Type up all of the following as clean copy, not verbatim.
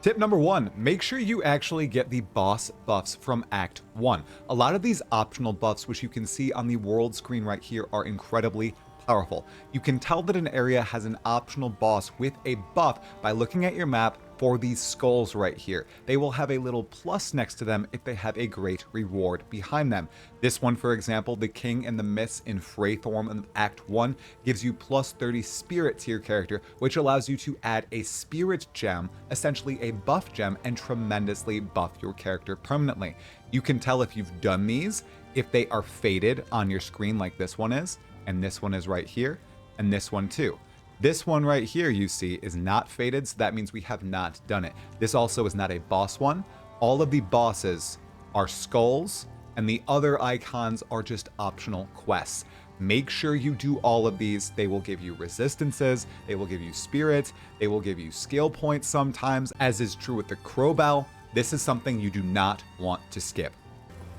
Tip number 1, make sure you actually get the boss buffs from Act 1. A lot of these optional buffs, which you can see on the world screen right here, are incredibly powerful. You can tell that an area has an optional boss with a buff by looking at your map for these skulls right here. They will have a little plus next to them if they have a great reward behind them. This one, for example, the King and the Myths in Freythorn in Act 1 gives you plus 30 spirit to your character, which allows you to add a spirit gem, essentially a buff gem, and tremendously buff your character permanently. You can tell if you've done these, if they are faded on your screen like this one is, and this one is right here, and this one too. This one right here you see is not faded, so that means we have not done it. This also is not a boss one. All of the bosses are skulls, and the other icons are just optional quests. Make sure you do all of these. They will give you resistances, they will give you spirits, they will give you skill points sometimes, as is true with the Crowbell. This is something you do not want to skip.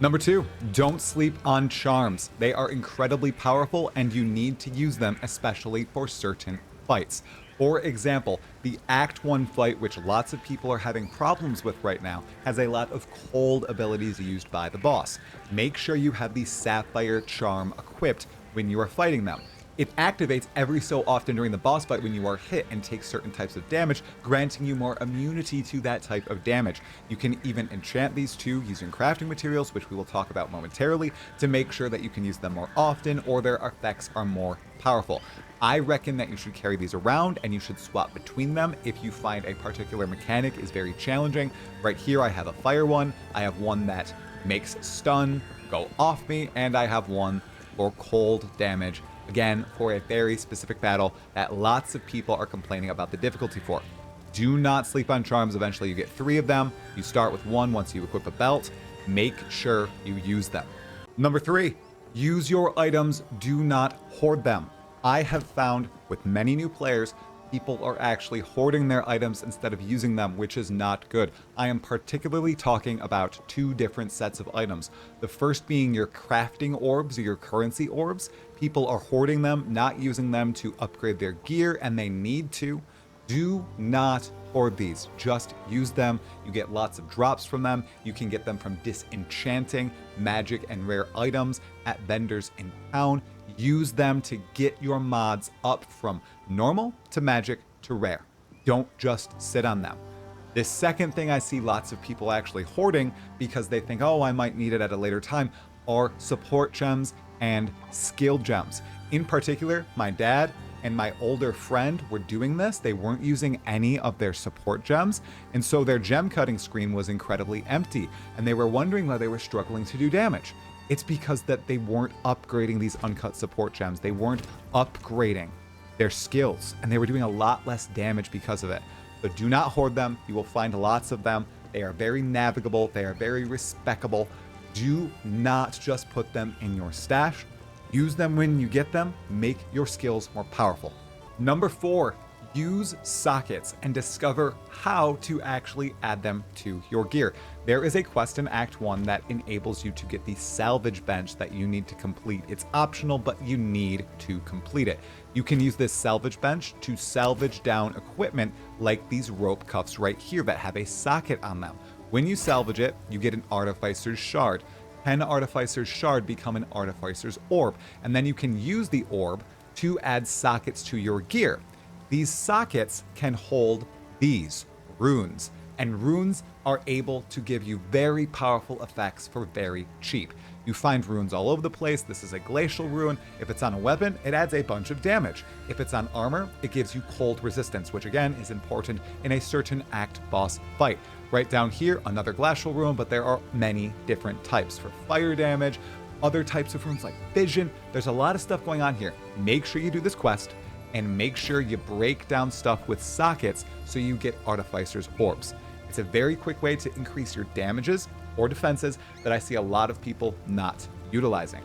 Number 2, don't sleep on charms. They are incredibly powerful and you need to use them, especially for certain fights. For example, the Act 1 fight, which lots of people are having problems with right now, has a lot of cold abilities used by the boss. Make sure you have the Sapphire Charm equipped when you are fighting them. It activates every so often during the boss fight when you are hit and take certain types of damage, granting you more immunity to that type of damage. You can even enchant these two using crafting materials, which we will talk about momentarily, to make sure that you can use them more often or their effects are more powerful. I reckon that you should carry these around and you should swap between them if you find a particular mechanic is very challenging. Right here I have a fire one, I have one that makes stun go off me, and I have one for cold damage. Again, for a very specific battle that lots of people are complaining about the difficulty for. Do not sleep on charms. Eventually you get 3 of them. You start with 1 once you equip a belt. Make sure you use them. Number 3, use your items. Do not hoard them. I have found with many new players, people are actually hoarding their items instead of using them, which is not good. I am particularly talking about 2 different sets of items. The first being your crafting orbs or your currency orbs. People are hoarding them, not using them to upgrade their gear, and they need to. Do not hoard these, just use them. You get lots of drops from them. You can get them from disenchanting magic and rare items at vendors in town. Use them to get your mods up from normal to magic to rare. Don't just sit on them. The second thing I see lots of people actually hoarding because they think, oh, I might need it at a later time, are support gems and skill gems. In particular, my dad and my older friend were doing this. They weren't using any of their support gems, and so their gem cutting screen was incredibly empty, and they were wondering why they were struggling to do damage. It's because that they weren't upgrading these uncut support gems. They weren't upgrading their skills, and they were doing a lot less damage because of it. So do not hoard them. You will find lots of them. They are very navigable. They are very respectable. Do not just put them in your stash. Use them when you get them. Make your skills more powerful. Number 4, use sockets and discover how to actually add them to your gear. There is a quest in Act 1 that enables you to get the salvage bench that you need to complete. It's optional, but you need to complete it. You can use this salvage bench to salvage down equipment like these rope cuffs right here that have a socket on them. When you salvage it, you get an Artificer's Shard. 10 Artificer's Shard become an Artificer's Orb, and then you can use the orb to add sockets to your gear. These sockets can hold these runes, and runes are able to give you very powerful effects for very cheap. You find runes all over the place. This is a glacial rune. If it's on a weapon, it adds a bunch of damage. If it's on armor, it gives you cold resistance, which again is important in a certain act boss fight. Right down here, another glacial rune, but there are many different types for fire damage, other types of runes like vision. There's a lot of stuff going on here. Make sure you do this quest and make sure you break down stuff with sockets so you get Artificer's Orbs. It's a very quick way to increase your damages or defenses that I see a lot of people not utilizing.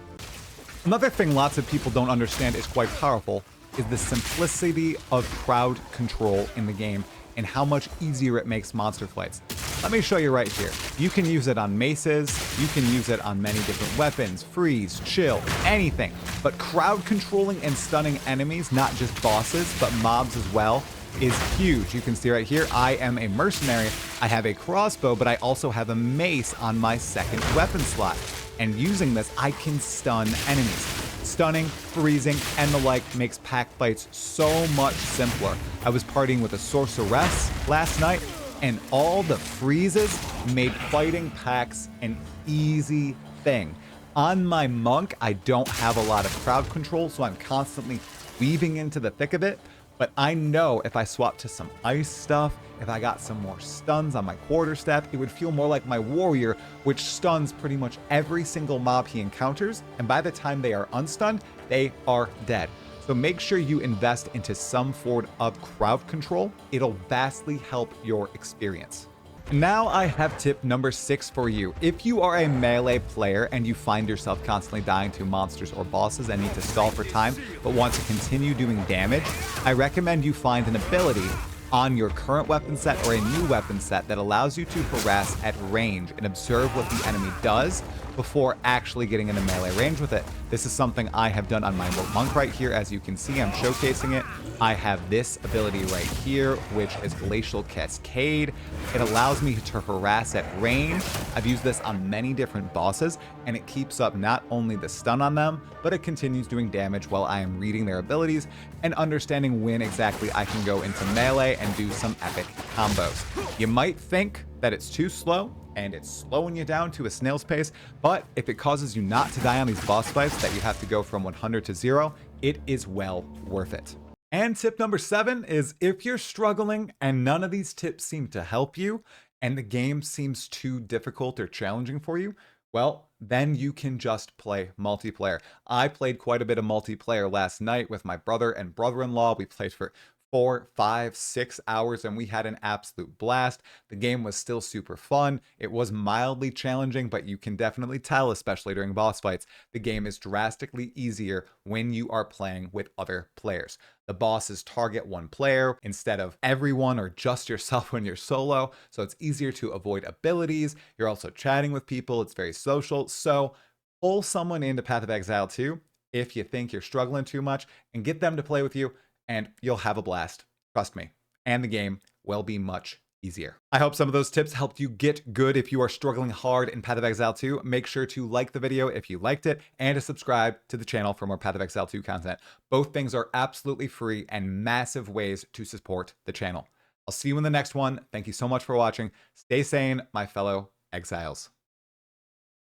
Another thing lots of people don't understand is quite powerful is the simplicity of crowd control in the game and how much easier it makes monster fights. Let me show you right here. You can use it on maces, you can use it on many different weapons, freeze, chill, anything. But crowd controlling and stunning enemies, not just bosses, but mobs as well, is huge. You can see right here, I am a mercenary. I have a crossbow, but I also have a mace on my second weapon slot. And using this, I can stun enemies. Stunning, freezing, and the like makes pack fights so much simpler. I was partying with a sorceress last night, and all the freezes made fighting packs an easy thing. On my monk, I don't have a lot of crowd control, so I'm constantly weaving into the thick of it. But I know if I swap to some ice stuff, if I got some more stuns on my quarterstaff, it would feel more like my warrior, which stuns pretty much every single mob he encounters. And by the time they are unstunned, they are dead. So make sure you invest into some form of crowd control. It'll vastly help your experience. Now I have tip number 6 for you. If you are a melee player and you find yourself constantly dying to monsters or bosses and need to stall for time, but want to continue doing damage, I recommend you find an ability on your current weapon set or a new weapon set that allows you to harass at range and observe what the enemy does before actually getting into melee range with it. This is something I have done on my monk right here. As you can see, I'm showcasing it. I have this ability right here, which is Glacial Cascade. It allows me to harass at range. I've used this on many different bosses, and it keeps up not only the stun on them, but it continues doing damage while I am reading their abilities and understanding when exactly I can go into melee and do some epic combos. You might think that it's too slow, and it's slowing you down to a snail's pace, but if it causes you not to die on these boss fights that you have to go from 100 to 0, it is well worth it. And tip number 7 is if you're struggling and none of these tips seem to help you, and the game seems too difficult or challenging for you, well, then you can just play multiplayer. I played quite a bit of multiplayer last night with my brother and brother-in-law. We played for 4, 5, 6 hours, and we had an absolute blast. The game was still super fun. It was mildly challenging, but you can definitely tell, especially during boss fights, the game is drastically easier when you are playing with other players. The bosses target one player instead of everyone or just yourself when you're solo, so it's easier to avoid abilities. You're also chatting with people. It's very social. So pull someone into Path of Exile 2 if you think you're struggling too much and get them to play with you, and you'll have a blast. Trust me. And the game will be much easier. I hope some of those tips helped you get good if you are struggling hard in Path of Exile 2. Make sure to like the video if you liked it and to subscribe to the channel for more Path of Exile 2 content. Both things are absolutely free and massive ways to support the channel. I'll see you in the next one. Thank you so much for watching. Stay sane, my fellow exiles.